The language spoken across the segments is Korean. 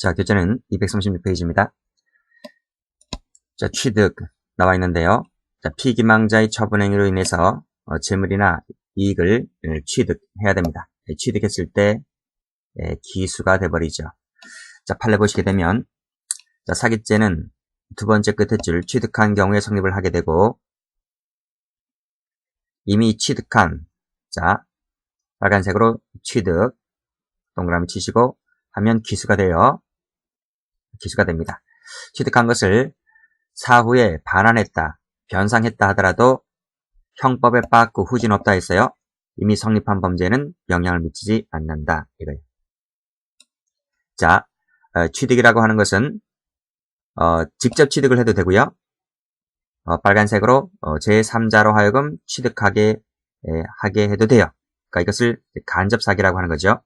자, 교재는 236페이지입니다. 자, 취득 나와 있는데요. 자, 피기망자의 처분행위로 인해서 재물이나 이익을 취득해야 됩니다. 취득했을 때 기수가 돼버리죠. 자, 판례 보시게 되면 자, 사기죄는 두 번째 끝에 줄 취득한 경우에 성립을 하게 되고, 이미 취득한, 자, 빨간색으로 취득 동그라미 치시고 하면 기수가 됩니다. 취득한 것을 사후에 반환했다, 변상했다 하더라도 형법에 빠꾸 후진 없다 했어요. 이미 성립한 범죄는 영향을 미치지 않는다 이거예요. 자, 취득이라고 하는 것은 직접 취득을 해도 되고요. 빨간색으로 제3자로 하여금 취득하게 하게 해도 돼요. 그러니까 이것을 간접 사기라고 하는 거죠.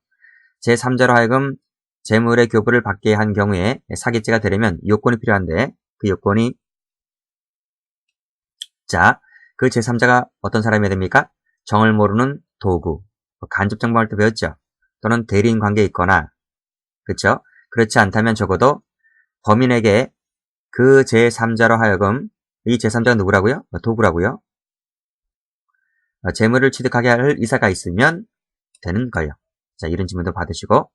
제3자로 하여금 재물의 교부를 받게 한 경우에 사기죄가 되려면 요건이 필요한데, 그 요건이, 자, 그 제3자가 어떤 사람이어야 됩니까? 정을 모르는 도구, 간접 정보할 때 배웠죠. 또는 대리인 관계에 있거나, 그렇죠? 그렇지 않다면 적어도 범인에게 그 제3자로 하여금, 이 제3자가 누구라고요? 도구라고요. 재물을 취득하게 할 의사가 있으면 되는 거예요. 자, 이런 질문도 받으시고.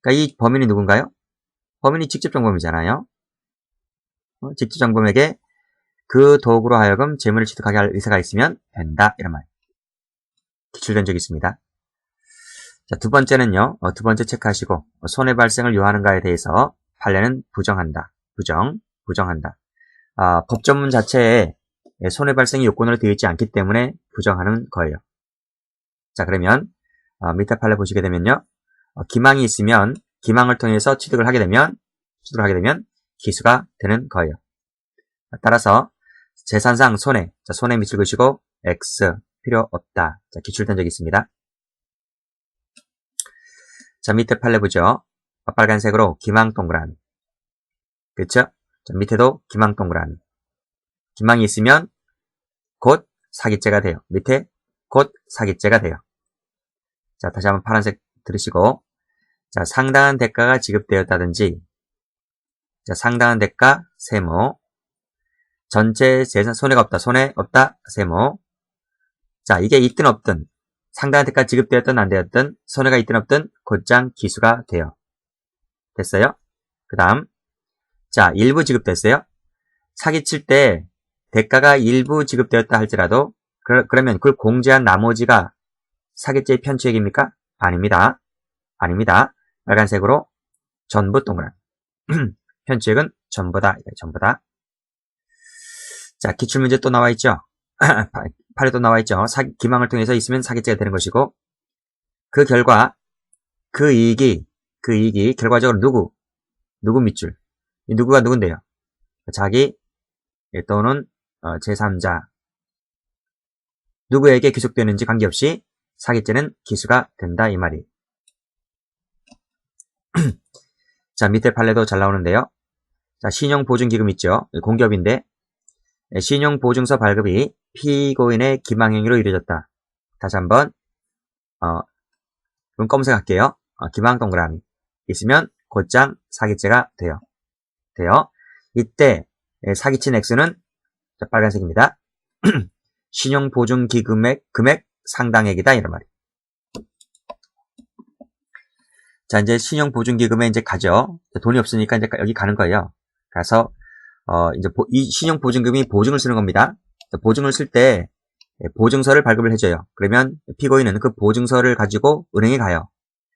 그러니까 이 범인이 누군가요? 범인이 직접 정범이잖아요. 직접 정범에게 그 도구로 하여금 재물을 취득하게 할 의사가 있으면 된다, 이런 말. 기출된 적이 있습니다. 자, 두 번째는요. 두 번째 체크하시고, 손해 발생을 요하는가에 대해서 판례는 부정한다. 부정한다. 법전문 자체에 손해 발생이 요건으로 되어 있지 않기 때문에 부정하는 거예요. 자, 그러면 밑에 판례 보시게 되면요. 기망이 있으면 기망을 통해서 취득을 하게 되면 기수가 되는 거예요. 따라서 재산상 손해, 자, 손해 밑줄 그시고 X 필요 없다. 자, 기출된 적이 있습니다. 자, 밑에 판례 보죠. 빨간색으로 기망 동그라미. 그렇죠? 자, 밑에도 기망 동그라미. 기망이 있으면 곧 사기죄가 돼요. 밑에 곧 사기죄가 돼요. 자, 다시 한번 파란색 들으시고, 자, 상당한 대가가 지급되었다든지, 자, 상당한 대가, 세모, 전체 재산, 손해 없다, 세모. 자, 이게 있든 없든, 상당한 대가 지급되었든 안 되었든, 손해가 있든 없든, 곧장 기수가 돼요. 됐어요? 그 다음, 자, 일부 지급됐어요? 사기칠 때, 대가가 일부 지급되었다 할지라도, 그러면 그걸 공제한 나머지가 사기죄의 편취액입니까? 아닙니다. 빨간색으로 전부 동그라미. 편취액은 전부다. 자, 기출문제 또 나와 있죠? 판례 또 나와 있죠? 기망을 통해서 있으면 사기죄가 되는 것이고, 그 결과, 그 이익이 결과적으로 누구 밑줄? 이 누구가 누군데요? 자기 또는 제3자 누구에게 귀속되는지 관계없이 사기죄는 기수가 된다 이 말이. 자, 밑에 판례도 잘 나오는데요. 자, 신용보증기금 있죠. 공기업인데 신용보증서 발급이 피고인의 기망행위로 이루어졌다. 다시 한번 그럼 검색할게요. 기망 동그라미 있으면 곧장 사기죄가 돼요. 이때 사기친 액수는 빨간색입니다. 신용보증기금액 금액 상당액이다 이런 말이에요. 자, 이제 신용보증기금에 이제 가죠. 돈이 없으니까 이제 여기 가는 거예요. 가서 이제 이 신용보증금이 보증을 쓰는 겁니다. 보증을 쓸 때 보증서를 발급을 해줘요. 그러면 피고인은 그 보증서를 가지고 은행에 가요.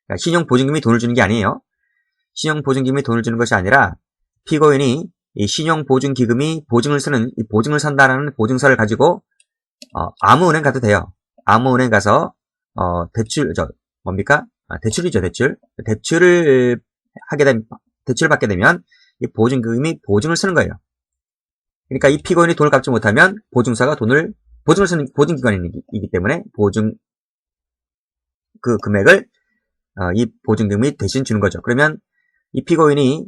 그러니까 신용보증금이 돈을 주는 게 아니에요. 신용보증기금이 돈을 주는 것이 아니라 피고인이 이 신용보증기금이 보증을 쓰는 이 보증을 산다는 보증서를 가지고 아무 은행 가도 돼요. 아무 은행 가서 대출 뭡니까? 대출이죠, 대출. 대출을 받게 되면 이 보증금이 보증을 쓰는 거예요. 그러니까 이 피고인이 돈을 갚지 못하면 보증사가 보증을 쓰는 보증기관이기 때문에 그 금액을 이 보증금이 대신 주는 거죠. 그러면 이 피고인이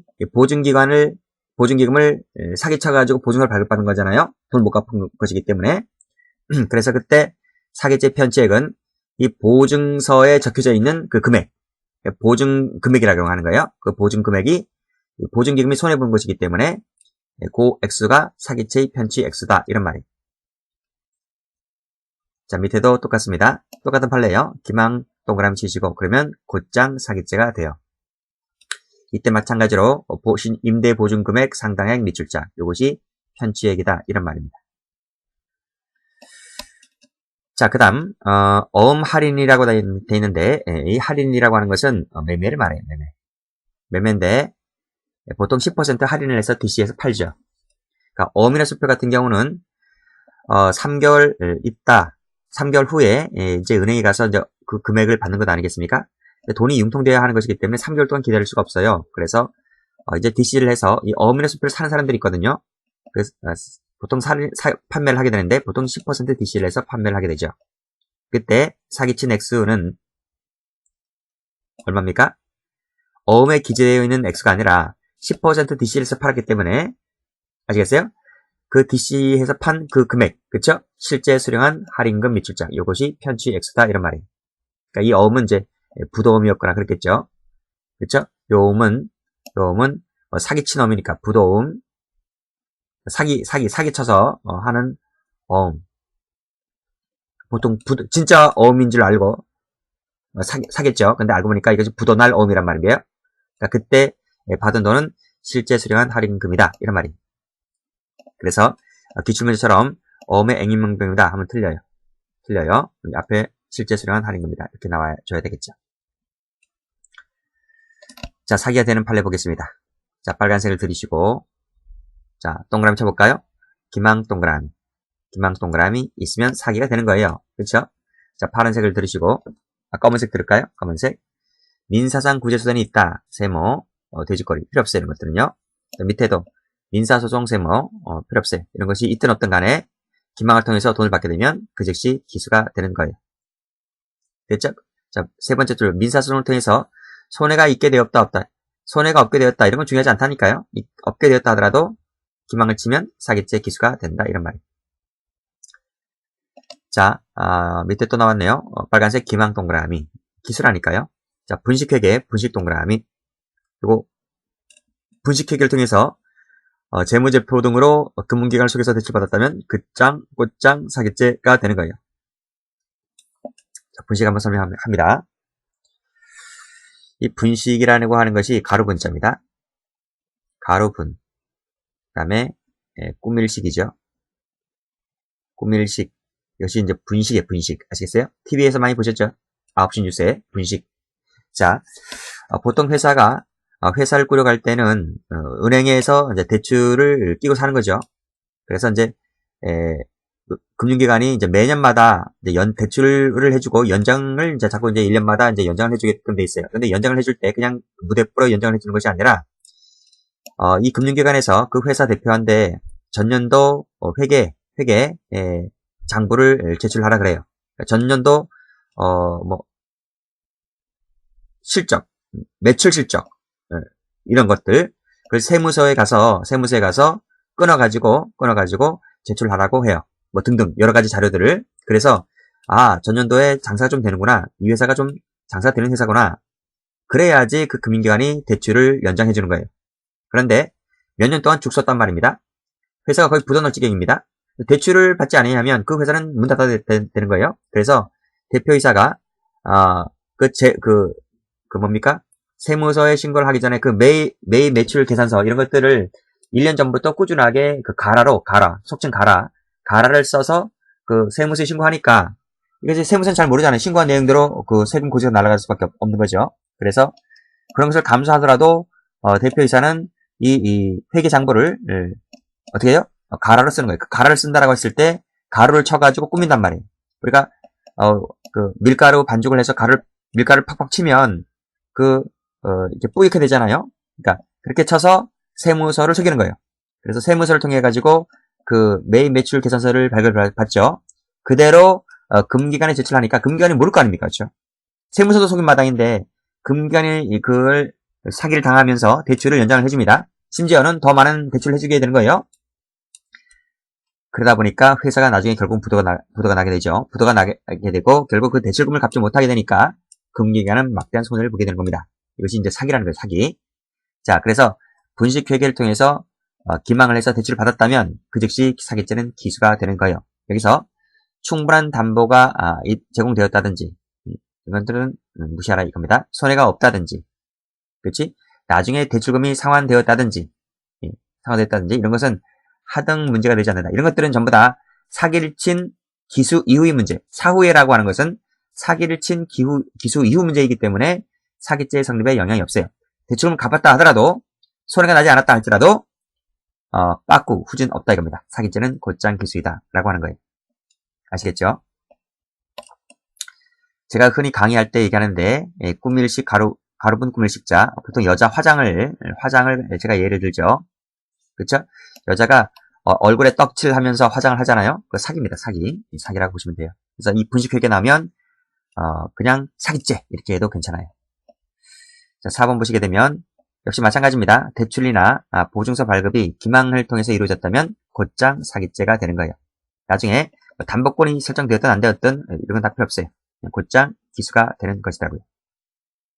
보증기금을 사기쳐가지고 보증을 발급받은 거잖아요. 돈 못 갚은 것이기 때문에. 그래서 그때 사기죄 편취액은 이 보증서에 적혀져 있는 그 금액, 보증 금액이라고 하는 거예요. 그 보증 금액이 보증기금이 손해본 것이기 때문에 그 액수가 사기채의 편취 액수다. 이런 말이에요. 자, 밑에도 똑같습니다. 똑같은 판례예요. 기망 동그라미 치시고 그러면 곧장 사기죄가 돼요. 이때 마찬가지로 임대 보증 금액 상당액 미출자, 이것이 편취액이다. 이런 말입니다. 자, 그 다음 어음 할인이라고 돼 있는데 이 할인이라고 하는 것은 매매를 말해요. 매매인데 보통 10% 할인을 해서 DC에서 팔죠. 그러니까 어음이나 수표 같은 경우는 3개월 있다, 3개월 후에 이제 은행에 가서 이제 그 금액을 받는 것 아니겠습니까? 돈이 융통되어야 하는 것이기 때문에 3개월 동안 기다릴 수가 없어요. 그래서 이제 DC를 해서 이 어음이나 수표를 사는 사람들이 있거든요. 그래서 보통 판매를 하게 되는데 보통 10% DC를 해서 판매를 하게 되죠. 그때 사기친 액수는 얼마입니까? 어음에 기재되어 있는 액수가 아니라 10% DC를 해서 팔았기 때문에 아시겠어요? 그 DC에서 판 그 금액, 그쵸? 실제 수령한 할인금 미출자, 이것이 편취 액수다. 이런 말이에요. 그러니까 이 어음은 이제 부도음이었거나 그랬겠죠. 그쵸? 요 음은 사기친 어음이니까 부도음, 사기쳐서 하는 어음. 보통 진짜 어음인 줄 알고 사겠죠. 근데 알고 보니까 이것이 부도날 어음이란 말이에요. 그러니까 그때 받은 돈은 실제 수령한 할인금이다. 이런 말이에요. 그래서 기출문제처럼 어음의 앵임명병이다 하면 틀려요. 앞에 실제 수령한 할인금이다. 이렇게 나와줘야 되겠죠. 자, 사기가 되는 판례 보겠습니다. 자, 빨간색을 들이시고 자, 동그라미 쳐볼까요? 기망 동그라미 있으면 사기가 되는 거예요. 그렇죠? 자, 파란색을 들으시고 검은색 들을까요? 검은색. 민사상 구제수단이 있다. 세모, 돼지꼬리, 필요없어 이런 것들은요. 밑에도 민사소송 세모, 필요없어 이런 것이 있든 없든 간에 기망을 통해서 돈을 받게 되면 그 즉시 기수가 되는 거예요. 됐죠? 자, 세 번째 줄 민사소송을 통해서 손해가 있게 되었다 없다. 손해가 없게 되었다 이런 건 중요하지 않다니까요. 없게 되었다 하더라도 기망을 치면 사기죄 기수가 된다. 이런 말이에요. 자, 밑에 또 나왔네요. 빨간색 기망 동그라미. 기수라니까요. 자, 분식회계, 분식 동그라미. 그리고 분식회계를 통해서 재무제표 등으로 금융기관을 속여서 대출받았다면 끝장, 꽃장, 사기죄가 되는 거예요. 자, 분식 한번 설명합니다. 이 분식이라고 하는 것이 가루분자입니다. 가루분. 그 다음에 꾸밀식이죠. 꾸밀식. 이것이 이제 분식이에요. 분식. 아시겠어요? TV에서 많이 보셨죠? 9시 뉴스에 분식. 자, 보통 회사가 회사를 꾸려갈 때는 은행에서 이제 대출을 끼고 사는 거죠. 그래서 이제 금융기관이 이제 매년마다 이제 대출을 해주고 연장을 이제 자꾸 이제 1년마다 이제 연장을 해주게끔 돼 있어요. 근데 연장을 해줄 때 그냥 무대뽀로 연장을 해주는 것이 아니라 이 금융기관에서 그 회사 대표한테 전년도 회계 장부를 제출하라 그래요. 그러니까 전년도 실적, 매출 실적 이런 것들 그 세무서에 가서 끊어가지고 제출하라고 해요. 뭐 등등 여러 가지 자료들을. 그래서 전년도에 장사가 좀 되는구나. 이 회사가 좀 장사가 되는 회사구나. 그래야지 그 금융기관이 대출을 연장해 주는 거예요. 그런데 몇 년 동안 죽 썼단 말입니다. 회사가 거의 부도날 지경입니다. 대출을 받지 않으면 그 회사는 문 닫아야 되는 거예요. 그래서 대표이사가 뭡니까? 세무서에 신고를 하기 전에 그 매일 매출 계산서 이런 것들을 1년 전부터 꾸준하게 속칭 가라를 써서 그 세무서에 신고하니까 이게 세무서는 잘 모르잖아요. 신고한 내용대로 그 세금 고지가 날아갈 수밖에 없는 거죠. 그래서 그런 것을 감수하더라도 대표이사는 이 회계 장부를 어떻게 해요? 가라로 쓰는 거예요. 그 가라를 쓴다라고 했을 때 가루를 쳐가지고 꾸민단 말이에요. 우리가 그 밀가루 반죽을 해서 밀가루를 팍팍 치면 이렇게 뿌옇게 되잖아요. 그러니까 그렇게 쳐서 세무서를 속이는 거예요. 그래서 세무서를 통해 가지고 그 매일 매출 계산서를 발급받죠. 그대로 금기관에 제출하니까 금기관이 모를 거 아닙니까? 그렇죠? 세무서도 속인 마당인데 금기관이 그걸 사기를 당하면서 대출을 연장을 해줍니다. 심지어는 더 많은 대출을 해주게 되는 거예요. 그러다 보니까 회사가 나중에 결국 부도가 나게 되죠. 부도가 나게 되고 결국 그 대출금을 갚지 못하게 되니까 금기관은 막대한 손해를 보게 되는 겁니다. 이것이 이제 사기라는 거예요, 사기. 자, 그래서 분식회계를 통해서 기망을 해서 대출을 받았다면 그 즉시 사기죄는 기수가 되는 거예요. 여기서 충분한 담보가 제공되었다든지 이것들은 무시하라 이겁니다. 손해가 없다든지, 그렇지? 나중에 대출금이 상환되었다든지, 이런 것은 하등 문제가 되지 않는다. 이런 것들은 전부 다 사기를 친 기수 이후의 문제. 사후에라고 하는 것은 사기를 친 기수 이후 문제이기 때문에 사기죄 성립에 영향이 없어요. 대출금을 갚았다 하더라도 손해가 나지 않았다 할지라도 빠꾸 후진 없다 이겁니다. 사기죄는 곧장 기수이다 라고 하는 거예요. 아시겠죠? 제가 흔히 강의할 때 얘기하는데 꾸밀식 가로분 꾸밀식자 보통 여자 화장을 제가 예를 들죠. 그렇죠? 여자가 얼굴에 떡칠 하면서 화장을 하잖아요. 그거 사기입니다. 사기라고 보시면 돼요. 그래서 이 분식회계 나면 그냥 사기죄 이렇게 해도 괜찮아요. 자, 4번 보시게 되면 역시 마찬가지입니다. 대출이나 보증서 발급이 기망을 통해서 이루어졌다면 곧장 사기죄가 되는 거예요. 나중에 담보권이 설정되었든 안 되었든 이런 건 다 필요 없어요. 그냥 곧장 기수가 되는 것이라고요.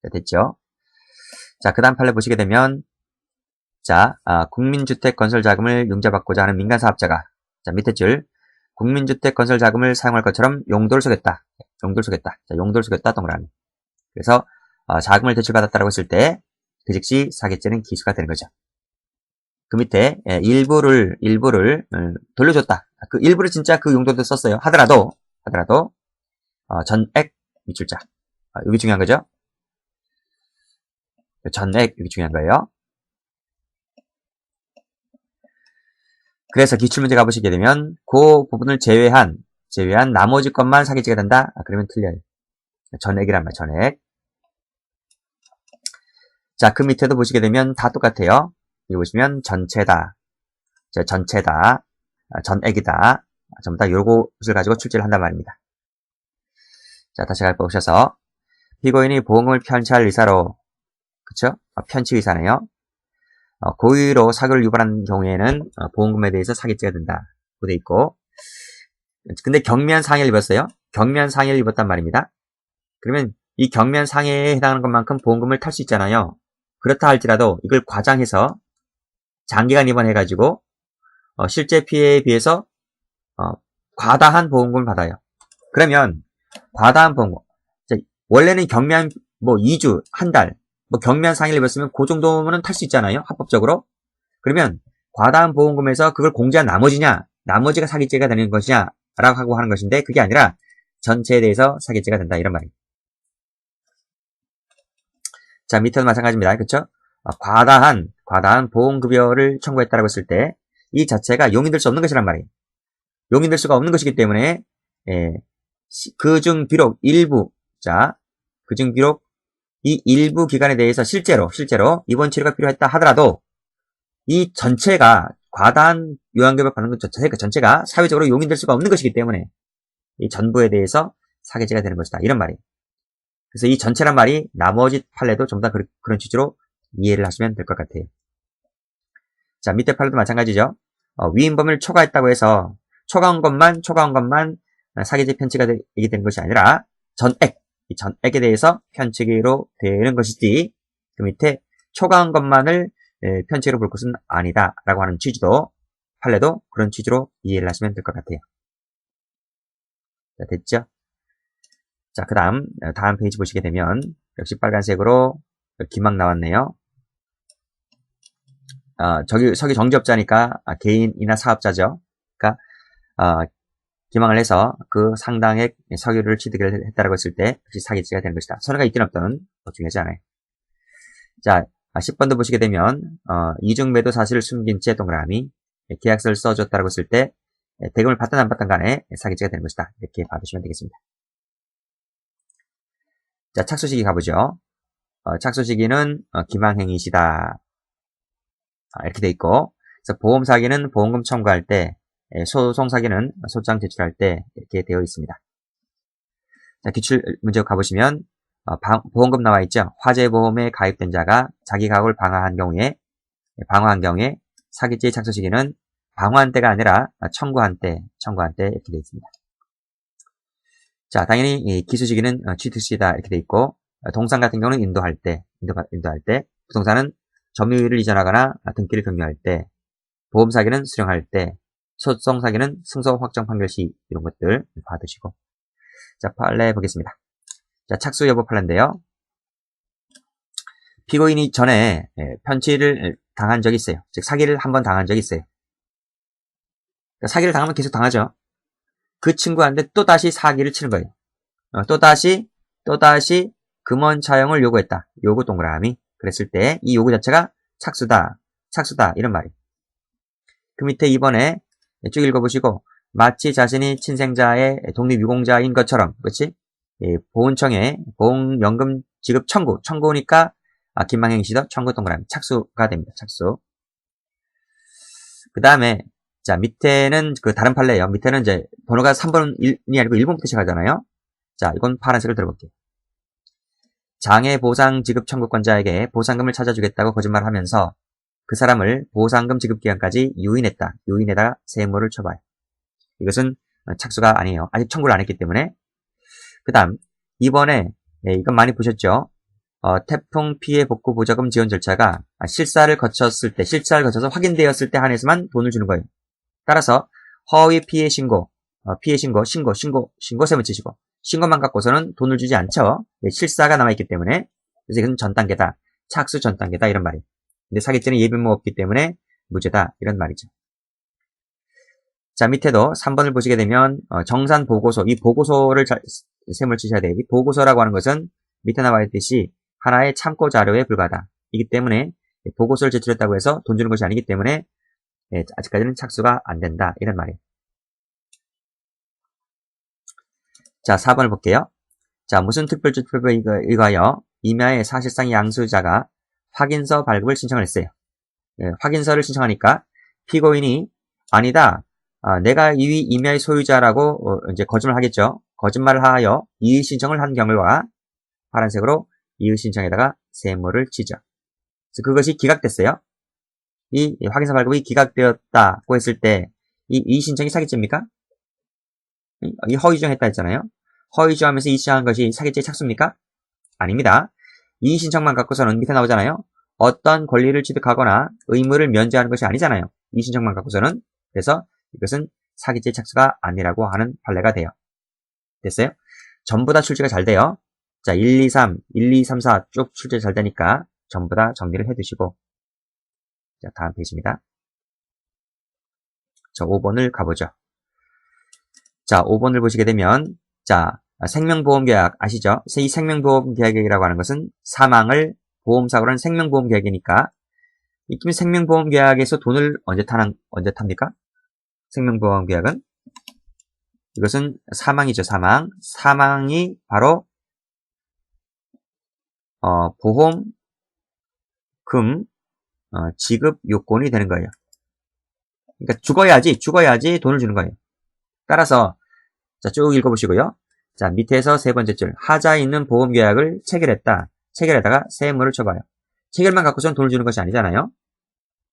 자, 됐죠? 자, 그 다음 판례 보시게 되면 자, 국민주택 건설 자금을 융자받고자 하는 민간사업자가 자, 밑에 줄 국민주택 건설 자금을 사용할 것처럼 용도를 속였다. 자, 용도를 속였다 동그라미. 그래서 자금을 대출받았다라고 했을 때 그 즉시 사기죄는 기수가 되는 거죠. 그 밑에 일부를 돌려줬다. 그 일부를 진짜 그 용도도 썼어요. 하더라도 전액 미출자. 여기 중요한 거죠. 전액 여기 중요한 거예요. 그래서 기출문제 가보시게 되면 그 부분을 제외한 나머지 것만 사기죄가 된다. 그러면 틀려요. 전액이란 말, 전액. 자, 그 밑에도 보시게 되면 다 똑같아요. 여기 보시면 전체다. 전액이다. 전부 다 요것을 가지고 출제를 한단 말입니다. 자, 다시 보셔서 피고인이 보험금을 편취할 의사로, 그쵸? 편취 의사네요. 고의로 사고를 유발한 경우에는 보험금에 대해서 사기죄가 된다. 돼 있고, 근데 경미한 상해를 입었어요. 경미한 상해를 입었단 말입니다. 그러면 이 경미한 상해에 해당하는 것만큼 보험금을 탈 수 있잖아요. 그렇다 할지라도 이걸 과장해서 장기간 입원해가지고 실제 피해에 비해서 과다한 보험금을 받아요. 그러면 과다한 보험금, 원래는 경미한 2주, 한 달, 경미한 상해를 입었으면 그 정도면 탈 수 있잖아요. 합법적으로. 그러면 과다한 보험금에서 그걸 공제한 나머지가 사기죄가 되는 것이냐 라고 하는 것인데 그게 아니라 전체에 대해서 사기죄가 된다 이런 말이에요. 자, 밑에도 마찬가지입니다. 그쵸? 과다한 보험급여를 청구했다라고 했을 때 이 자체가 용인될 수 없는 것이란 말이에요. 용인될 수가 없는 것이기 때문에 그중 비록 일부 이 일부 기간에 대해서 실제로 입원 치료가 필요했다 하더라도 이 전체가 과다한 요양급여 받는 것 전체가 사회적으로 용인될 수가 없는 것이기 때문에 이 전부에 대해서 사기죄가 되는 것이다. 이런 말이에요. 그래서 이 전체란 말이 나머지 판례도 전부 다 그런 취지로 이해를 하시면 될 것 같아요. 자, 밑에 판례도 마찬가지죠. 위임범위를 초과했다고 해서 초과한 것만 사기죄 편취가 되게 되는 것이 아니라 이 전액에 대해서 편취로 되는 것이지 그 밑에 초과한 것만을 편취로 볼 것은 아니다 라고 하는 취지도 판례도 그런 취지로 이해를 하시면 될 것 같아요. 자, 됐죠? 자, 그 다음 페이지 보시게 되면 역시 빨간색으로 기망 나왔네요. 저기 정지업자니까 개인이나 사업자죠. 그러니까 기망을 해서 그 상당액 석유를 취득을 했다라고 했을 때 역시 사기죄가 되는 것이다. 손해가 있든 없든 중요하지 않아요. 자, 10번도 보시게 되면 이중매도 사실을 숨긴 채 동그라미 계약서를 써줬다라고 했을 때 대금을 받든 안 받든 간에 사기죄가 되는 것이다. 이렇게 봐주시면 되겠습니다. 자, 착수시기 가보죠. 착수시기는 기망행위시다. 이렇게 돼 있고, 그래서 보험 사기는 보험금 청구할 때, 소송 사기는 소장 제출할 때 이렇게 되어 있습니다. 자, 기출 문제 가보시면 보험금 나와 있죠. 화재보험에 가입된 자가 자기 가업을 방화한 경우에 사기죄의 착수시기는 방화한 때가 아니라 청구한 때 이렇게 되어 있습니다. 자, 당연히 이 기수시기는 취득시기다 이렇게 되어 있고 동산 같은 경우는 인도할 때, 부동산은 점유율을 이전하거나 등기를 경유할 때, 보험 사기는 수령할 때, 소송 사기는 승소 확정 판결 시 이런 것들 봐두시고. 자, 판례 보겠습니다. 자, 착수 여부 판례인데요. 피고인이 전에 편취를 당한 적이 있어요. 즉 사기를 한번 당한 적이 있어요. 그러니까 사기를 당하면 계속 당하죠. 그 친구한테 또다시 사기를 치는 거예요. 또다시 금원 차용을 요구했다. 요구 동그라미. 그랬을 때 이 요구 자체가 착수다 이런 말이에요. 그 밑에 이번에 쭉 읽어보시고 마치 자신이 친생자의 독립유공자인 것처럼 그렇지? 보훈청에 보험연금 지급 청구니까 김망행 씨도 청구 동그라미 착수가 됩니다. 착수. 그 다음에 자 밑에는 그 다른 판례예요. 밑에는 이제 번호가 3번이 아니고 1번부터 시작하잖아요. 자 이건 파란색을 들어볼게요. 장애 보상 지급 청구권자에게 보상금을 찾아주겠다고 거짓말하면서 그 사람을 보상금 지급 기간까지 유인했다. 유인에다가 세무를 쳐봐요. 이것은 착수가 아니에요. 아직 청구를 안 했기 때문에. 그 다음 이번에 이건 많이 보셨죠. 태풍 피해 복구 보조금 지원 절차가 실사를 거쳐서 확인되었을 때 한해서만 돈을 주는 거예요. 따라서 허위 피해 신고, 신고 세무 치시고 신고만 갖고서는 돈을 주지 않죠. 실사가 남아있기 때문에. 그래서 이건 전 단계다. 착수 전 단계다 이런 말이에요. 근데 사기죄는 예비무 없기 때문에 무죄다 이런 말이죠. 자 밑에도 3번을 보시게 되면 정산 보고서, 이 보고서를 세무를 치셔야 돼요. 이 보고서라고 하는 것은 밑에 나와 있듯이 하나의 참고 자료에 불과하다. 이기 때문에 보고서를 제출했다고 해서 돈 주는 것이 아니기 때문에 아직까지는 착수가 안 된다 이런 말이에요. 자 4번을 볼게요. 자 무슨 특별조치법에 의하여 임야의 사실상 양수자가 확인서 발급을 신청을 했어요. 확인서를 신청하니까 피고인이 아니다. 내가 이 임야의 소유자라고 이제 거짓말 하겠죠. 거짓말을 하여 이의 신청을 한 경우와 파란색으로 이의 신청에다가 세무를 치죠. 그래서 그것이 기각됐어요. 이 확인서 발급이 기각되었다고 했을 때 이 이의 신청이 사기죄입니까? 이 허위주장했다 했잖아요. 허위주장하면서 이의신청한 것이 사기죄 착수입니까? 아닙니다. 이의 신청만 갖고서는 밑에 나오잖아요. 어떤 권리를 취득하거나 의무를 면제하는 것이 아니잖아요. 이의 신청만 갖고서는. 그래서 이것은 사기죄 착수가 아니라고 하는 판례가 돼요. 됐어요? 전부 다 출제가 잘 돼요. 자, 1, 2, 3, 4 쭉 출제 잘 되니까 전부 다 정리를 해두시고. 자, 다음 페이지입니다. 자, 5번을 가보죠. 자, 5번을 보시게 되면, 자, 생명보험계약 아시죠? 이 생명보험계약이라고 하는 것은 사망을 보험사고로 하는 생명보험계약이니까, 이 생명보험계약에서 돈을 언제 탑니까? 생명보험계약은? 이것은 사망이죠, 사망. 사망이 바로, 보험금, 지급 요건이 되는 거예요. 그러니까 죽어야지 돈을 주는 거예요. 따라서 자, 쭉 읽어보시고요. 자, 밑에서 세 번째 줄 하자에 있는 보험계약을 체결했다. 체결에다가 세무를 쳐봐요. 체결만 갖고서는 돈을 주는 것이 아니잖아요.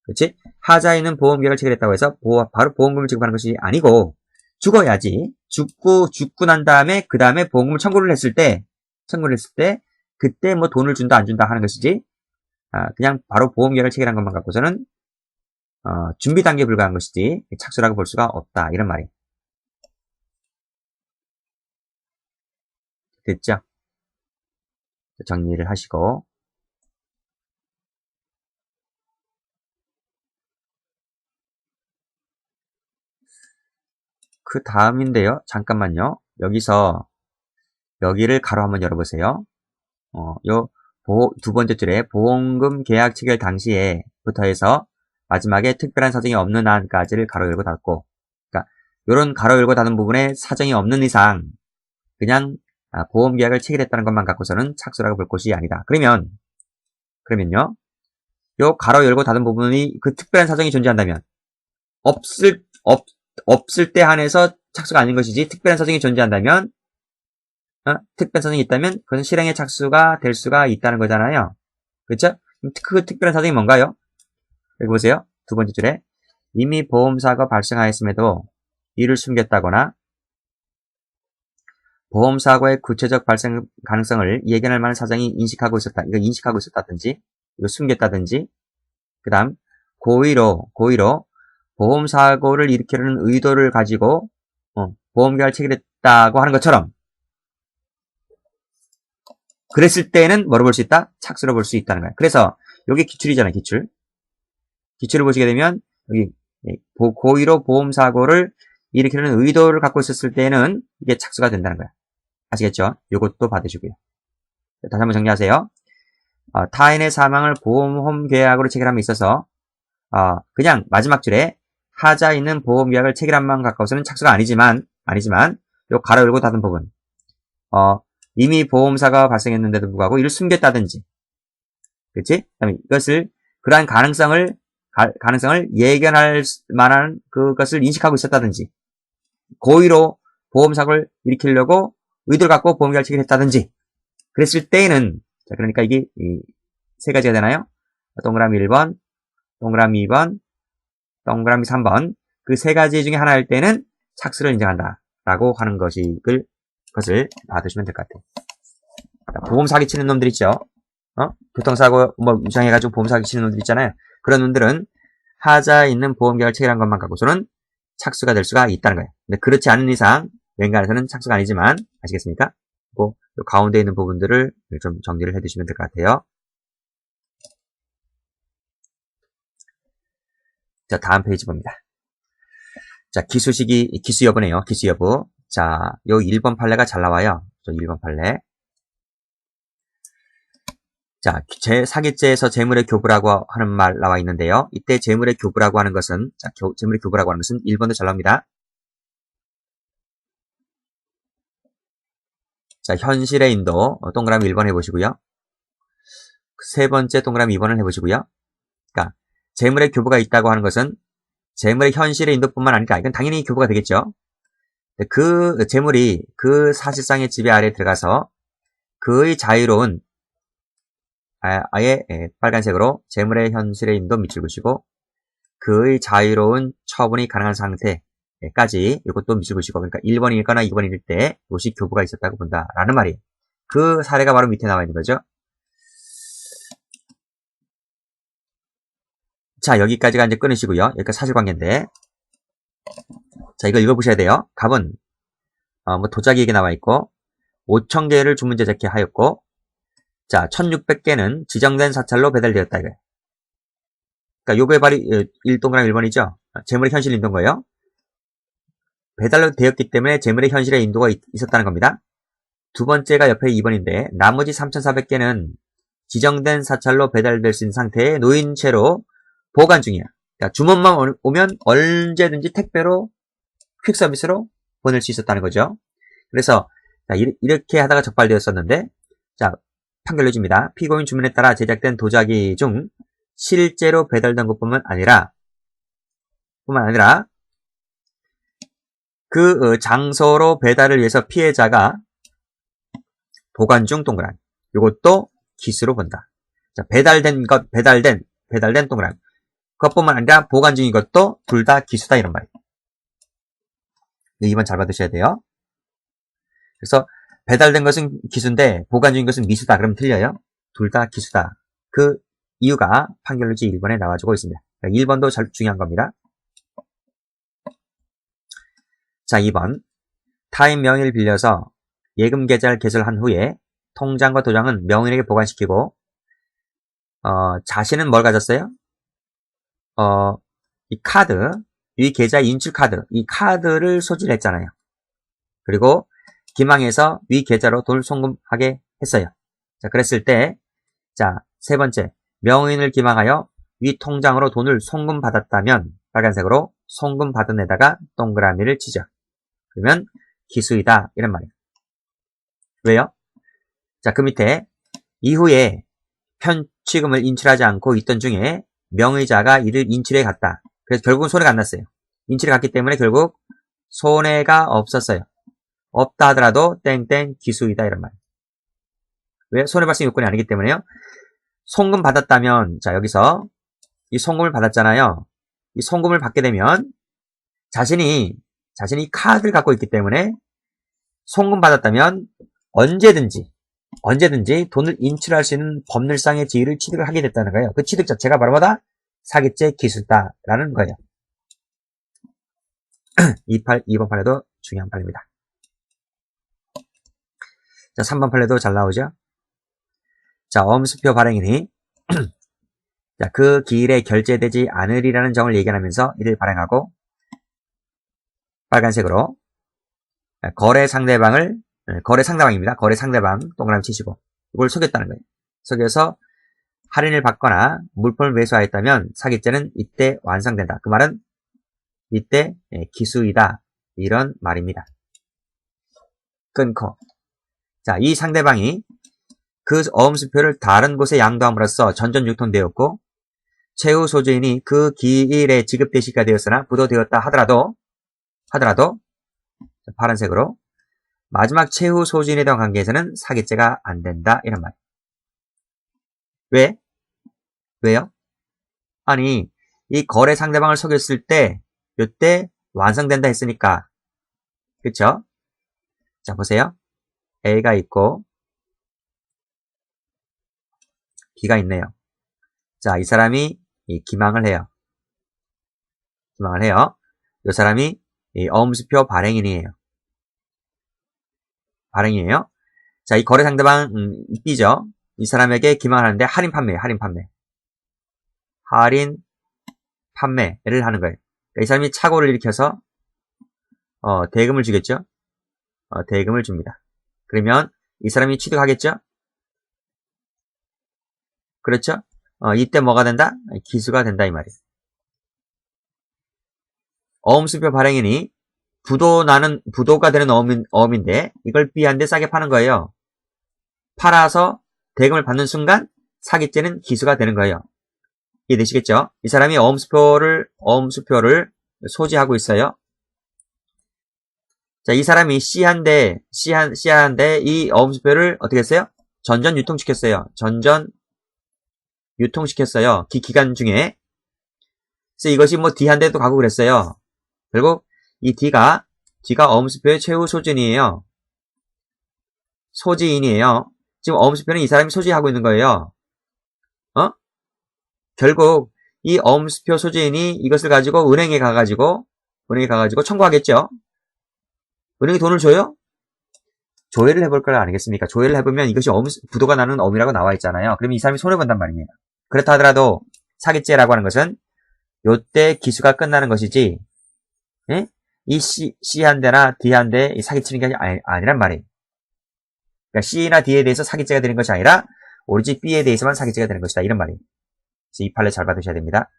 그렇지? 하자에 있는 보험계약을 체결했다고 해서 바로 보험금을 지급하는 것이 아니고 죽어야지. 죽고 난 다음에 그 다음에 보험금을 청구를 했을 때 그때 뭐 돈을 준다 안 준다 하는 것이지. 그냥 바로 보험계약을 체결한 것만 갖고서는 준비 단계에 불과한 것이지 착수라고 볼 수가 없다 이런 말이에요. 됐죠? 정리를 하시고 그 다음인데요. 잠깐만요. 여기를 가로 한번 열어보세요. 두 번째 줄에 보험금 계약 체결 당시에부터 해서 마지막에 특별한 사정이 없는 한까지를 가로 열고 닫고, 그러니까 이런 가로 열고 닫은 부분에 사정이 없는 이상 그냥 보험 계약을 체결했다는 것만 갖고서는 착수라고 볼 것이 아니다. 그러면요. 요 가로 열고 닫은 부분이 그 특별한 사정이 존재한다면 없을 때 한해서 착수가 아닌 것이지 특별한 사정이 존재한다면 특별한 사정이 있다면 그건 실행의 착수가 될 수가 있다는 거잖아요. 그렇죠? 그 특별한 사정이 뭔가요? 여기 보세요. 두 번째 줄에 이미 보험사가 발생하였음에도 이를 숨겼다거나 보험사고의 구체적 발생 가능성을 예견할 만한 사정이 인식하고 있었다. 이거 인식하고 있었다든지, 이거 숨겼다든지, 그 다음, 고의로 보험사고를 일으키려는 의도를 가지고, 보험계약을 체결했다고 하는 것처럼, 그랬을 때는 뭐로 볼 수 있다? 착수로 볼 수 있다는 거야. 그래서, 여기 기출이잖아요, 기출. 기출을 보시게 되면, 여기, 고의로 보험사고를 일으키려는 의도를 갖고 있었을 때는 이게 착수가 된다는 거야. 아시겠죠? 요것도 받으시고요. 다시 한번 정리하세요. 타인의 사망을 보험 계약으로 체결함에 있어서 그냥 마지막 줄에 하자 있는 보험 계약을 체결함만 가까워서는 착수가 아니지만 요 가로 열고 닫은 부분 이미 보험사가 발생했는데도 불구하고 이를 숨겼다든지 그렇지? 그다음에 이것을 그러한 가능성을 예견할 만한 그것을 인식하고 있었다든지 고의로 보험사고를 일으키려고 의도를 갖고 보험계약을 체결했다든지 그랬을 때에는 자 그러니까 이게 세 가지가 되나요? 동그라미 1번, 동그라미 2번, 동그라미 3번 그 세 가지 중에 하나일 때는 착수를 인정한다 라고 하는 것을 받으시면 될 것 같아요. 보험 사기치는 놈들 있죠? 교통사고 이상해가지고 보험 사기치는 놈들 있잖아요. 그런 놈들은 하자에 있는 보험계약을 체결한 것만 갖고서는 착수가 될 수가 있다는 거예요. 근데 그렇지 않은 이상 웬간해서는 착수가 아니지만 아시겠습니까? 요 가운데 있는 부분들을 좀 정리를 해두시면 될 것 같아요. 자, 다음 페이지 봅니다. 자, 기수 여부네요. 기수 여부. 자, 요 1번 판례가 잘 나와요. 1번 판례. 자, 사기죄에서 재물의 교부라고 하는 말 나와 있는데요. 이때 재물의 교부라고 하는 것은, 재물의 교부라고 하는 것은 1번도 잘 나옵니다. 자, 현실의 인도, 동그라미 1번 해보시고요. 세 번째 동그라미 2번을 해보시고요. 그러니까, 재물의 교부가 있다고 하는 것은 재물의 현실의 인도뿐만 아니라, 이건 당연히 교부가 되겠죠. 그 재물이 그 사실상의 지배 아래에 들어가서 그의 자유로운, 아예 빨간색으로 재물의 현실의 인도 밑줄 그시고, 그의 자유로운 처분이 가능한 상태까지 이것도 밑줄 그시고, 그러니까 1번이거나 2번일 때 이것이 교부가 있었다고 본다라는 말이에요. 그 사례가 바로 밑에 나와 있는 거죠. 자, 여기까지가 이제 끊으시고요. 여기까지 사실관계인데. 자, 이걸 읽어보셔야 돼요. 갑은, 도자기 얘기 나와 있고, 5,000개를 주문 제작하였고, 자, 1,600개는 지정된 사찰로 배달되었다, 이거예요. 그러니까 요게 바로 1동그라미 1번이죠. 재물의 현실 인도인 거예요. 배달로 되었기 때문에 재물의 현실의 인도가 있었다는 겁니다. 두 번째가 옆에 2번인데, 나머지 3,400개는 지정된 사찰로 배달될 수 있는 상태에 놓인 채로 보관 중이야. 그러니까 주문만 오면 언제든지 택배로 퀵 서비스로 보낼 수 있었다는 거죠. 그래서 자, 이렇게 하다가 적발되었었는데 자 판결 내줍니다. 피고인 주문에 따라 제작된 도자기 중 실제로 배달된 것뿐만 아니라 그 장소로 배달을 위해서 피해자가 보관 중 동그라미. 이것도 기수로 본다. 자, 배달된 동그라미. 그것뿐만 아니라 보관 중인 것도 둘 다 기수다 이런 말이에요. 2번 잘 받으셔야 돼요. 그래서 배달된 것은 기수인데 보관 중인 것은 미수다. 그러면 틀려요. 둘 다 기수다. 그 이유가 판결루지 1번에 나와주고 있습니다. 1번도 중요한 겁니다. 자, 2번. 타인 명의를 빌려서 예금 계좌를 개설한 후에 통장과 도장은 명의에게 보관시키고 자신은 뭘 가졌어요? 이 카드, 이 계좌 인출 카드, 이 카드를 소지를 했잖아요. 그리고 기망해서 위 계좌로 돈을 송금하게 했어요. 자, 그랬을 때, 자, 세 번째, 명의인을 기망하여 위 통장으로 돈을 송금받았다면, 빨간색으로 송금받은 데다가 동그라미를 치죠. 그러면 기수이다, 이런 말이에요. 왜요? 자, 그 밑에, 이후에 편취금을 인출하지 않고 있던 중에 명의자가 이를 인출해 갔다. 그래서 결국은 손해가 안 났어요. 인출해 갔기 때문에 결국 손해가 없었어요. 없다 하더라도 땡땡 기수이다 이런 말. 왜? 손해발생 요건이 아니기 때문에요. 송금 받았다면 자 여기서 이 송금을 받았잖아요. 이 송금을 받게 되면 자신이 카드를 갖고 있기 때문에 송금 받았다면 언제든지 돈을 인출할 수 있는 법률상의 지위를 취득을 하게 됐다는 거예요. 그 취득 자체가 바로 뭐다? 사기죄 기수다라는 거예요. 2번 판에도 중요한 판입니다. 자, 3번 판에도 잘 나오죠? 자, 엄수표 발행이니 자, 그 기일에 결제되지 않으리라는 점을 예견하면서 이를 발행하고 빨간색으로 거래 상대방입니다. 거래 상대방 동그라미 치시고 이걸 속였다는 거예요. 속여서 할인을 받거나 물품을 매수하였다면 사기죄는 이때 완성된다. 그 말은 이때 기수이다. 이런 말입니다. 끊고 자, 이 상대방이 그 어음수표를 다른 곳에 양도함으로써 전전 유통되었고 최후 소주인이 그 기일에 지급되시가 되었으나 부도되었다 하더라도 파란색으로 마지막 최후 소주인에 대한 관계에서는 사기죄가 안 된다. 이런 말. 왜요? 아니, 이 거래 상대방을 속였을 때 이때 완성된다 했으니까. 그쵸? 자, 보세요. A가 있고 B가 있네요. 자, 이 사람이 기망을 해요. 이 사람이 어음수표 발행인이에요. 자, 이 거래 상대방 B죠. 이 사람에게 기망을 하는데 할인 판매를 하는 거예요. 그러니까 이 사람이 착오를 일으켜서 대금을 주겠죠. 대금을 줍니다. 그러면 이 사람이 취득하겠죠. 그렇죠? 이때 뭐가 된다? 기수가 된다 이 말이에요. 어음수표 발행인이 부도가 되는 어음인데 이걸 B한테 싸게 파는 거예요. 팔아서 대금을 받는 순간 사기죄는 기수가 되는 거예요. 이해되시겠죠? 이 사람이 어음수표를 소지하고 있어요. 자, 이 사람이 C한테 이 어음수표를 어떻게 했어요? 전전 유통시켰어요. 기간 중에. 그래서 이것이 뭐 D한테도 가고 그랬어요. 결국 이 D가 어음수표의 최후 소지인이에요. 지금 어음수표는 이 사람이 소지하고 있는 거예요. 결국 이 어음수표 소지인이 이것을 가지고 은행에 가가지고 청구하겠죠. 은행이 돈을 줘요? 조회를 해볼 걸 아니겠습니까? 조회를 해보면 이것이 부도가 나는 어음이라고 나와 있잖아요. 그러면 이 사람이 손해본단 말입니다. 그렇다 하더라도 사기죄라고 하는 것은 요때 기수가 끝나는 것이지, 예? 이 C한테나 D한테 사기치는 게 아니란 말이에요. 그러니까 C나 D에 대해서 사기죄가 되는 것이 아니라 오로지 B에 대해서만 사기죄가 되는 것이다. 이런 말이에요. 그래서 이 판례 잘 받으셔야 됩니다.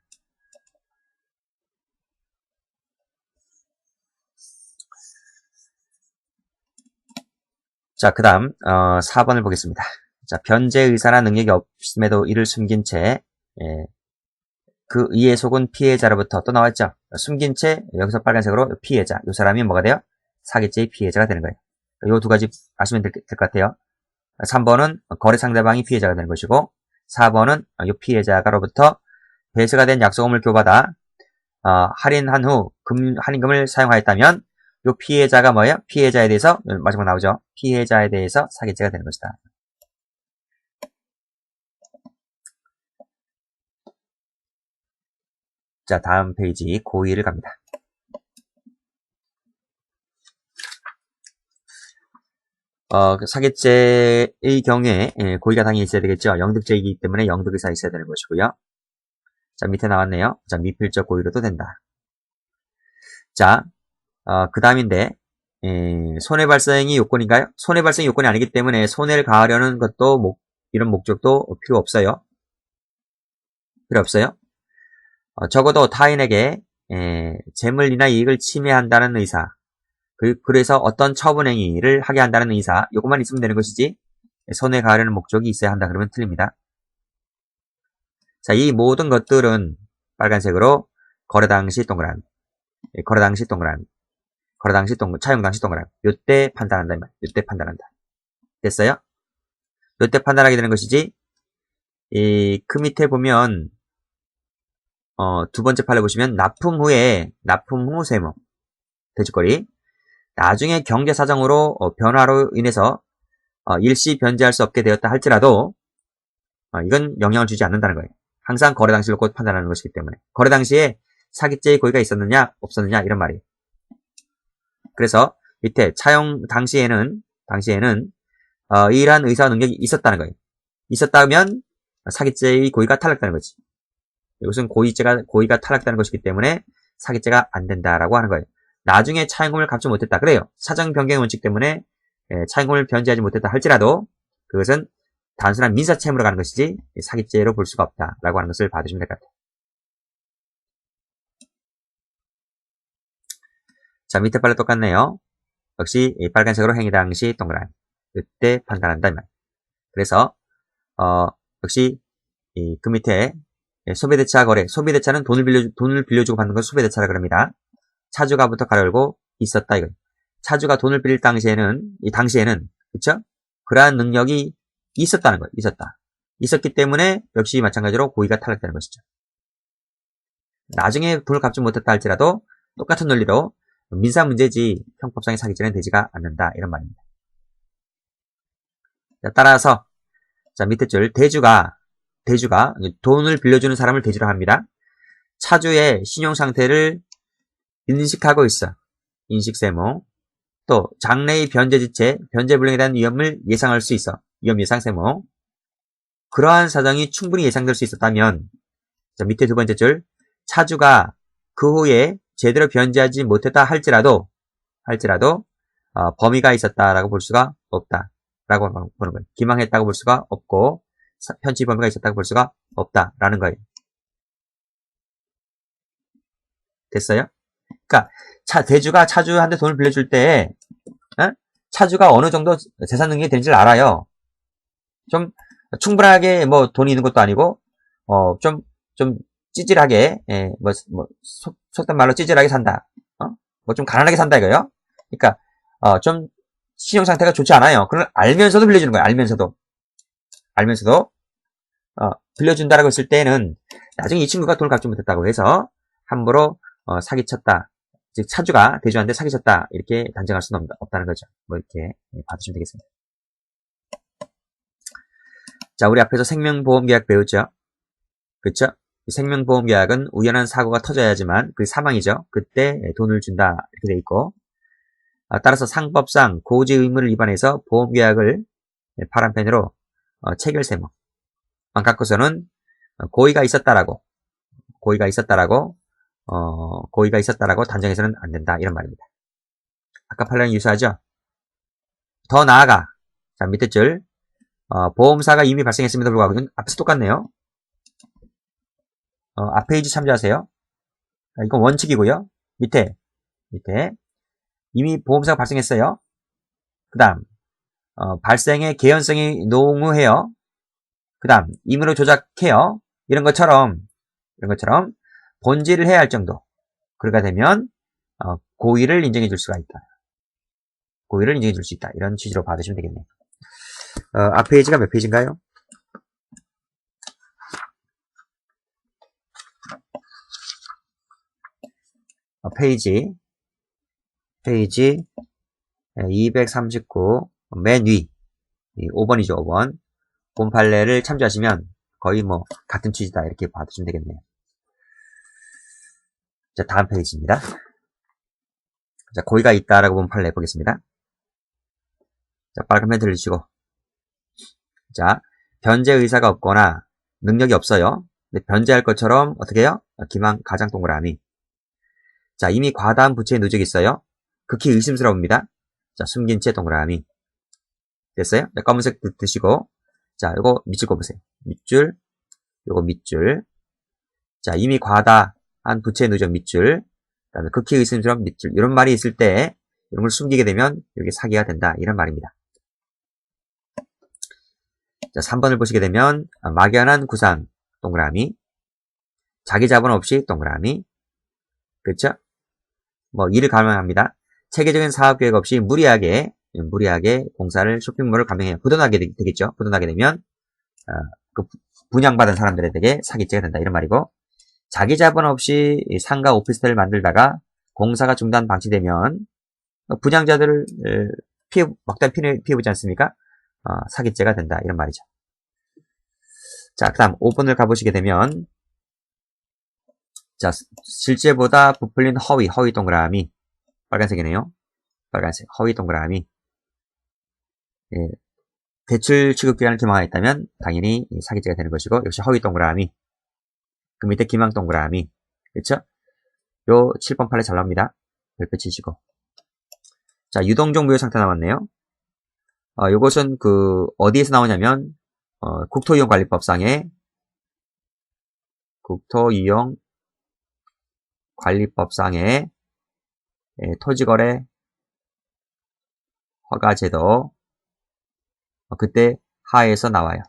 자, 그 다음 4번을 보겠습니다. 자, 변제 의사나 능력이 없음에도 이를 숨긴 채 그 이에 속은 피해자로부터 또 나왔죠. 숨긴 채 여기서 빨간색으로 피해자. 이 사람이 뭐가 돼요? 사기죄의 피해자가 되는 거예요. 이 두 가지 아시면 될 것 같아요. 3번은 거래 상대방이 피해자가 되는 것이고 4번은 이 피해자가로부터 배수가 된 약속금을 교받아 할인한 후 할인금을 사용하였다면 이 피해자가 뭐예요? 피해자에 대해서 마지막 나오죠. 피해자에 대해서 사기죄가 되는 것이다. 자, 다음 페이지 고2를 갑니다. 사기죄의 경우에 고의가 당연히 있어야 되겠죠. 영득죄이기 때문에 영득의사 있어야 되는 것이고요. 자, 밑에 나왔네요. 자, 미필적 고의로도 된다. 자, 그 다음인데 손해발생이 요건인가요? 손해발생이 요건이 아니기 때문에 손해를 가하려는 것도 이런 목적도 필요 없어요. 적어도 타인에게 재물이나 이익을 침해한다는 의사, 그래서 어떤 처분행위를 하게 한다는 의사, 요것만 있으면 되는 것이지 손해 가하려는 목적이 있어야 한다 그러면 틀립니다. 자, 이 모든 것들은 빨간색으로 거래 당시 동그라미, 차용 당시 동그라미, 요때 판단한다 이 말, 요때 판단한다. 됐어요? 요때 판단하게 되는 것이지 그 밑에 보면 두 번째 판을 보시면 납품 후 세무, 돼지꼬리. 나중에 경제 사정으로 변화로 인해서 일시 변제할 수 없게 되었다 할지라도 이건 영향을 주지 않는다는 거예요. 항상 거래 당시를 곧 판단하는 것이기 때문에 거래 당시에 사기죄의 고의가 있었느냐 없었느냐 이런 말이에요. 그래서 밑에 차용 당시에는 이러한 의사와 능력이 있었다는 거예요. 있었다면 사기죄의 고의가 탈락되는 거지. 이것은 고의가 탈락되는 것이기 때문에 사기죄가 안 된다라고 하는 거예요. 나중에 차용금을 갚지 못했다. 그래요. 사정 변경의 원칙 때문에 차용금을 변제하지 못했다 할지라도 그것은 단순한 민사채무로 가는 것이지 사기죄로 볼 수가 없다라고 하는 것을 봐두시면 될 것 같아요. 자, 밑에 빨리 똑같네요. 역시 빨간색으로 행위 당시 동그란 그때 판단한다 이 말. 그래서 역시 그 밑에 소비대차 거래, 소비대차는 돈을 빌려주고 받는 걸 소비대차라 그럽니다. 차주가부터 가로 열고 있었다 이거. 차주가 돈을 빌릴 당시에는 그쵸? 그러한 능력이 있었다는 거예요. 있었기 때문에 역시 마찬가지로 고의가 탈락되는 것이죠. 나중에 돈을 갚지 못했다 할지라도 똑같은 논리로 민사 문제지 형법상의 사기죄는 되지가 않는다 이런 말입니다. 자, 따라서 자 밑에 줄 대주가 돈을 빌려주는 사람을 대주라 합니다. 차주의 신용 상태를 인식하고 있어. 인식세모. 또 장래의 변제지체, 변제불능에 대한 위험을 예상할 수 있어. 위험 예상세모. 그러한 사정이 충분히 예상될 수 있었다면 자, 밑에 두 번째 줄 차주가 그 후에 제대로 변제하지 못했다 할지라도 범위가 있었다라고 볼 수가 없다라고 보는 거예요. 기망했다고 볼 수가 없고 편취 범위가 있었다고 볼 수가 없다라는 거예요. 됐어요? 그러니까 대주가 차주한테 돈을 빌려줄 때 차주가 어느 정도 재산 능력이 되는지를 알아요. 좀 충분하게 뭐 돈이 있는 것도 아니고 좀 찌질하게 속된 말로 찌질하게 산다. 뭐 좀 가난하게 산다 이거요. 그러니까 좀 신용 상태가 좋지 않아요. 그걸 알면서도 빌려주는 거예요. 알면서도 빌려준다라고 했을 때는 나중에 이 친구가 돈을 갚지 못했다고 해서 함부로 사기쳤다. 즉 차주가 대주한테 사기쳤다 이렇게 단정할 수는 없다는 거죠. 뭐 이렇게 봐주시면 되겠습니다. 자, 우리 앞에서 생명보험계약 배웠죠. 그렇죠? 생명보험계약은 우연한 사고가 터져야지만 그게 사망이죠. 그때 돈을 준다 이렇게 돼 있고 따라서 상법상 고지 의무를 위반해서 보험계약을 파란펜으로 체결세모 갖고서는 고의가 있었다라고 단정해서는 안 된다 이런 말입니다. 아까 판례랑 유사하죠? 더 나아가 자 밑에 줄 보험사가 이미 발생했음에도 불구하고 앞에서 똑같네요. 앞 페이지 참조하세요. 이건 원칙이고요. 밑에 이미 보험사가 발생했어요. 그 다음 발생의 개연성이 농후해요. 그 다음 임의로 조작해요. 이런 것처럼 본질을 해야 할 정도 그러가 되면 고의를 인정해 줄 수가 있다. 고의를 인정해 줄 수 있다. 이런 취지로 봐주시면 되겠네요. 앞 페이지가 몇 페이지인가요? 페이지 239 맨 위 5번이죠. 5번 본 판례를 참조하시면 거의 뭐 같은 취지다 이렇게 봐주시면 되겠네요. 자, 다음 페이지입니다. 자, 고의가 있다라고 본 판례 보겠습니다. 자, 빨간 펜 들리시고 자, 변제 의사가 없거나 능력이 없어요. 근데 변제할 것처럼 어떻게 해요? 기망 가장 동그라미. 자, 이미 과다한 부채의 누적이 있어요. 극히 의심스러웁니다. 자, 숨긴 채 동그라미. 됐어요? 자, 검은색 드시고 자, 요거 밑줄 꼽으세요. 요거 밑줄. 자, 이미 과다한 부채의 누적 밑줄. 그 다음에 극히 의심스러운 밑줄. 이런 말이 있을 때 이런 걸 숨기게 되면 이게 사기가 된다. 이런 말입니다. 자, 3번을 보시게 되면 막연한 구상 동그라미. 자기 자본 없이 동그라미. 그렇죠? 뭐 일을 감행합니다. 체계적인 사업 계획 없이 무리하게 공사를 쇼핑몰을 감행해요. 부도나게 되겠죠. 부도나게 되면 그 분양받은 사람들에게 사기죄가 된다 이런 말이고 자기 자본 없이 상가 오피스텔을 만들다가 공사가 중단 방치되면 분양자들을 막단 피해보지 않습니까? 사기죄가 된다 이런 말이죠. 자, 그 다음 5번을 가보시게 되면 자, 실제보다 부풀린 허위 동그라미 빨간색이네요. 빨간색 허위 동그라미 예, 대출 취급 기간을 기망하였다면 당연히 사기죄가 되는 것이고 역시 허위 동그라미 그 밑에 기망 동그라미 그렇죠? 요 7번 판에 잘 나옵니다. 별표 치시고 자 유동종 무효 상태 나왔네요. 요것은 어디에서 나오냐면 국토이용관리법상의 토지거래 허가제도 그때 하에서 나와요.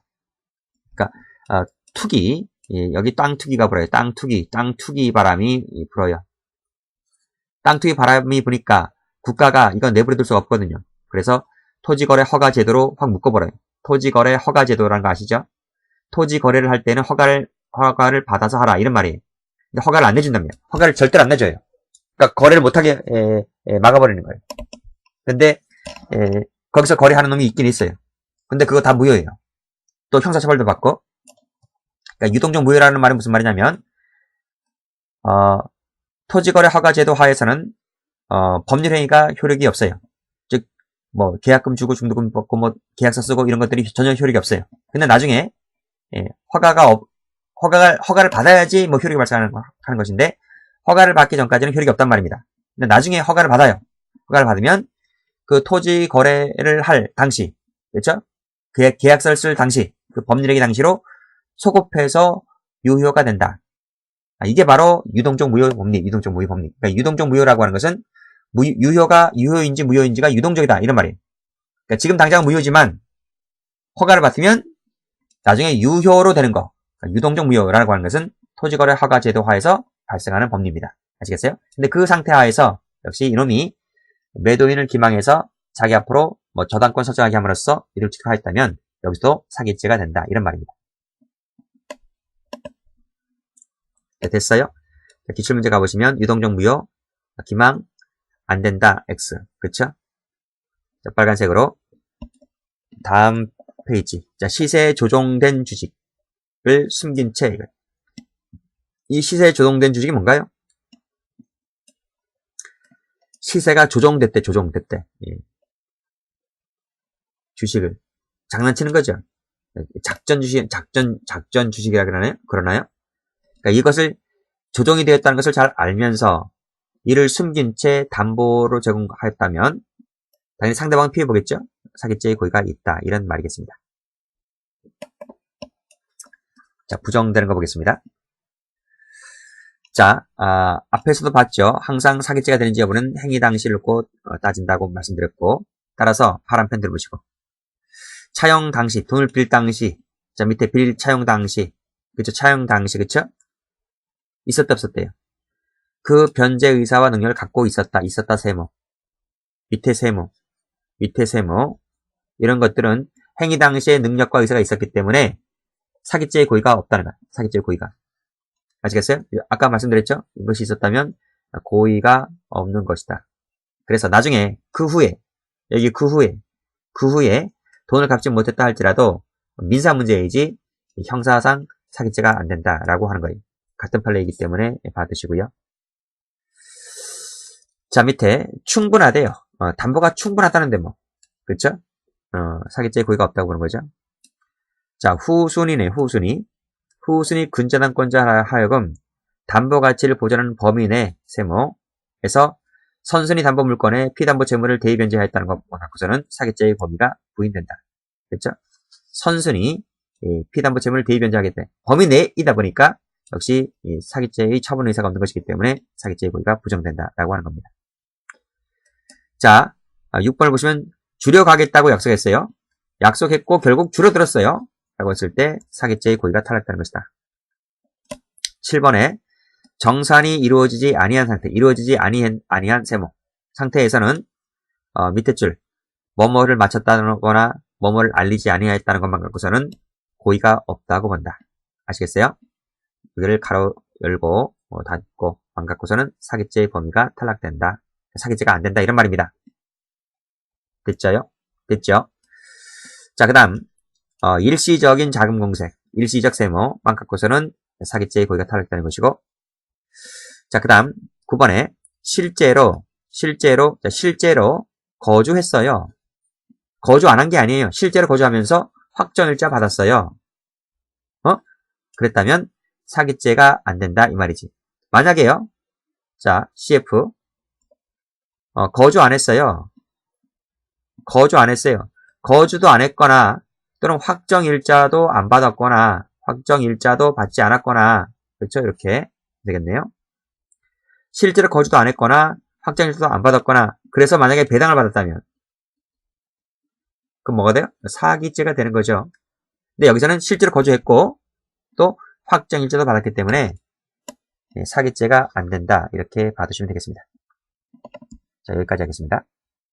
그러니까 투기 여기 땅 투기가 불어요. 땅 투기 바람이 불어요. 땅 투기 바람이 부니까 국가가 이건 내버려둘 수가 없거든요. 그래서 토지거래 허가제도로 확 묶어버려요. 토지거래 허가제도라는 거 아시죠? 토지거래를 할 때는 허가를 받아서 하라 이런 말이에요. 근데 허가를 안 내준다면 허가를 절대로 안 내줘요. 그러니까 거래를 못하게 막아버리는 거예요. 근데 거기서 거래하는 놈이 있긴 있어요. 근데 그거 다 무효예요. 또 형사처벌도 받고. 그러니까 유동적 무효라는 말은 무슨 말이냐면 토지거래 허가제도 하에서는 법률행위가 효력이 없어요. 즉 뭐 계약금 주고 중도금 받고 뭐 계약서 쓰고 이런 것들이 전혀 효력이 없어요. 근데 나중에 허가를 받아야지 뭐 효력이 발생하는 것인데 허가를 받기 전까지는 효력이 없단 말입니다. 근데 나중에 허가를 받아요. 허가를 받으면 그 토지 거래를 할 당시, 그렇죠? 계약서를 쓸 당시, 그 법률행위 당시로 소급해서 유효가 된다. 이게 바로 유동적 무효 법리, 유동적 무효 법리. 그러니까 유동적 무효라고 하는 것은 유효인지 무효인지가 유동적이다 이런 말이에요. 그러니까 지금 당장은 무효지만 허가를 받으면 나중에 유효로 되는 거. 그러니까 유동적 무효라고 하는 것은 토지거래 허가제도 하에서 발생하는 법리입니다. 아시겠어요? 근데 그 상태 하에서 역시 이놈이 매도인을 기망해서 자기 앞으로 뭐 저당권 설정하게 함으로써 이를 취득하였다면 여기서도 사기죄가 된다 이런 말입니다. 네, 됐어요? 기출문제 가보시면 유동적 무효 기망 안 된다 X 그쵸? 자, 빨간색으로 다음 페이지 자 시세에 조정된 주식을 숨긴 채 이 시세에 조정된 주식이 뭔가요? 시세가 조정됐대. 예. 주식을 장난치는 거죠. 작전 주식이라 그러나요? 그러니까 이것을 조정이 되었다는 것을 잘 알면서 이를 숨긴 채 담보로 제공하였다면 당연히 상대방은 피해 보겠죠. 사기죄의 고의가 있다 이런 말이겠습니다. 자 부정되는 거 보겠습니다. 자, 앞에서도 봤죠. 항상 사기죄가 되는지 여부는 행위 당시를 꼭 따진다고 말씀드렸고, 따라서 파란펜 들어보시고. 차용 당시, 돈을 빌 당시, 자, 밑에 빌 차용 당시, 그쵸? 차용 당시, 그쵸? 있었다, 없었대요. 그 변제 의사와 능력을 갖고 있었다 세모. 밑에 세모. 이런 것들은 행위 당시에 능력과 의사가 있었기 때문에 사기죄의 고의가 없다는 거야. 사기죄의 고의가. 아시겠어요? 아까 말씀드렸죠? 이것이 있었다면 고의가 없는 것이다. 그래서 나중에 그 후에 돈을 갚지 못했다 할지라도 민사 문제이지 형사상 사기죄가 안 된다라고 하는 거예요. 같은 판례이기 때문에 받으시고요. 자 밑에 충분하대요. 담보가 충분하다는데 뭐 그렇죠? 사기죄의 고의가 없다고 그런 거죠. 자 후순위네 후순위 근저당권자 하여금 담보 가치를 보전하는 범위 내 세모에서 선순위 담보 물건에 피담보 채무를 대의 변제하였다는 것과 갖고서는 사기죄의 범위가 부인된다. 그렇죠? 선순위 피담보 채무를 대의 변제하겠다. 범위 내이다 보니까 역시 사기죄의 처분 의사가 없는 것이기 때문에 사기죄의 고의가 부정된다라고 하는 겁니다. 자 6번을 보시면 줄여가겠다고 약속했어요. 약속했고 결국 줄어들었어요. 라고 했을 때 사기죄의 고의가 탈락되는 것이다. 7번에 정산이 이루어지지 아니한 상태, 이루어지지 아니한 세모 상태에서는 밑에 줄 뭐뭐를 마쳤다거나 뭐뭐를 알리지 아니하였다는 것만 갖고서는 고의가 없다고 본다. 아시겠어요? 여기를 가로 열고 닫고 안 갖고서는 사기죄의 범위가 탈락된다. 사기죄가 안 된다 이런 말입니다. 됐죠요? 됐죠? 자, 그 다음, 일시적인 자금 공색, 일시적 세무, 빵 깎고서는 사기죄의 고의가 탈락되는 것이고, 자, 그 다음, 9번에 실제로 거주했어요. 거주 안 한 게 아니에요. 실제로 거주하면서 확정일자 받았어요. 그랬다면 사기죄가 안 된다 이 말이지. 만약에요. 자, CF 거주 안 했어요. 거주도 안 했거나 또는 확정일자도 안 받았거나 확정일자도 받지 않았거나 그렇죠? 이렇게 되겠네요. 실제로 거주도 안 했거나 확정일자도 안 받았거나 그래서 만약에 배당을 받았다면 그럼 뭐가 돼요? 사기죄가 되는 거죠. 근데 여기서는 실제로 거주했고 또 확정일자도 받았기 때문에 사기죄가 안 된다 이렇게 봐두시면 되겠습니다. 자, 여기까지 하겠습니다.